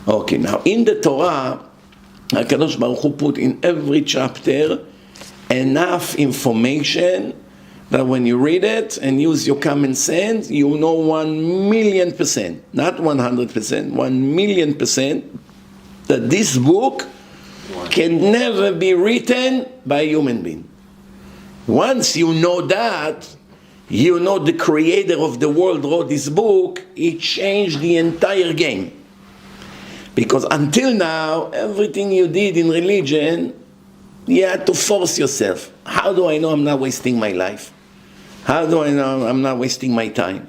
Okay, now in the Torah, HaKadosh Baruch Hu put in every chapter enough information that when you read it and use your common sense, you know 1,000,000%, not 100%, 1,000,000% that this book can never be written by a human being. Once you know that, you know the creator of the world wrote this book, it changed the entire game. Because until now, everything you did in religion, you had to force yourself. How do I know I'm not wasting my life? How do I know I'm not wasting my time?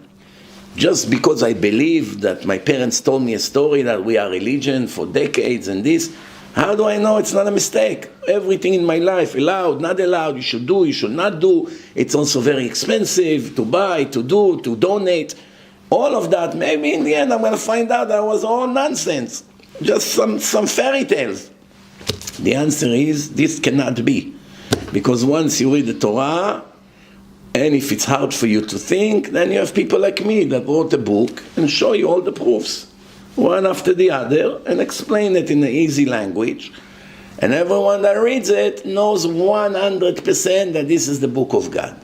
Just because I believe that my parents told me a story that we are religion for decades and this, how do I know it's not a mistake? Everything in my life, allowed, not allowed, you should do, you should not do. It's also very expensive to buy, to do, to donate. All of that, maybe in the end I'm going to find out that was all nonsense. Just some fairy tales. The answer is, this cannot be. Because once you read the Torah, and if it's hard for you to think, then you have people like me that wrote a book and show you all the proofs, one after the other, and explain it in an easy language. And everyone that reads it knows 100% that this is the book of God.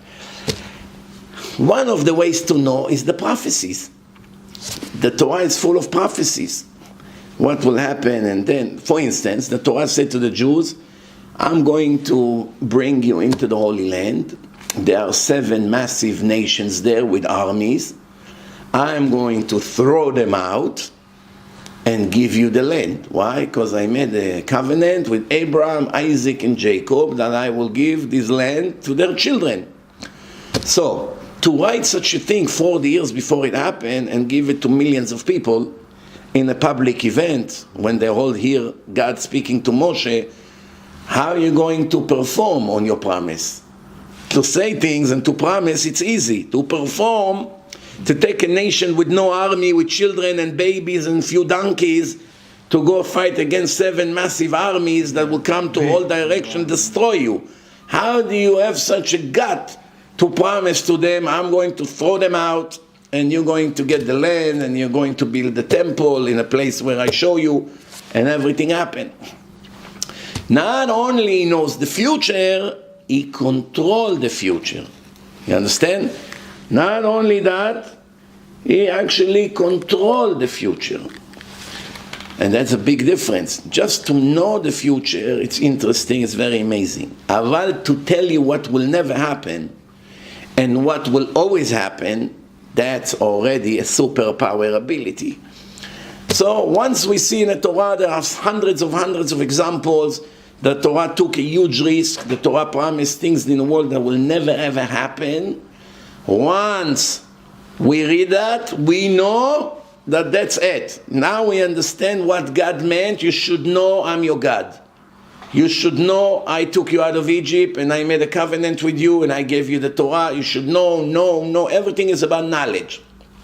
One of the ways to know is the prophecies. The Torah is full of prophecies. What will happen, and then, for instance, the Torah said to the Jews, I'm going to bring you into the Holy Land. There are 7 massive nations there with armies. I'm going to throw them out and give you the land. Why? Because I made a covenant with Abraham, Isaac, and Jacob that I will give this land to their children. So, to write such a thing 40 years before it happened and give it to millions of people in a public event, when they all hear God speaking to Moshe, how are you going to perform on your promise? To say things and to promise, it's easy. To perform, to take a nation with no army, with children and babies and few donkeys, to go fight against 7 massive armies that will come to all directions, destroy you. How do you have such a gut to promise to them, I'm going to throw them out, and you're going to get the land, and you're going to build the temple in a place where I show you, and everything happened. Not only he knows the future, he controls the future. You understand? Not only that, he actually controls the future. And that's a big difference. Just to know the future, it's interesting, it's very amazing. Aval, to tell you what will never happen, and what will always happen, that's already a superpower ability. So once we see in the Torah, there are hundreds of examples. The Torah took a huge risk. The Torah promised things in the world that will never ever happen. Once we read that, we know that that's it. Now we understand what God meant. You should know I'm your God. You should know I took you out of Egypt and I made a covenant with you and I gave you the Torah. You should know, everything is about knowledge.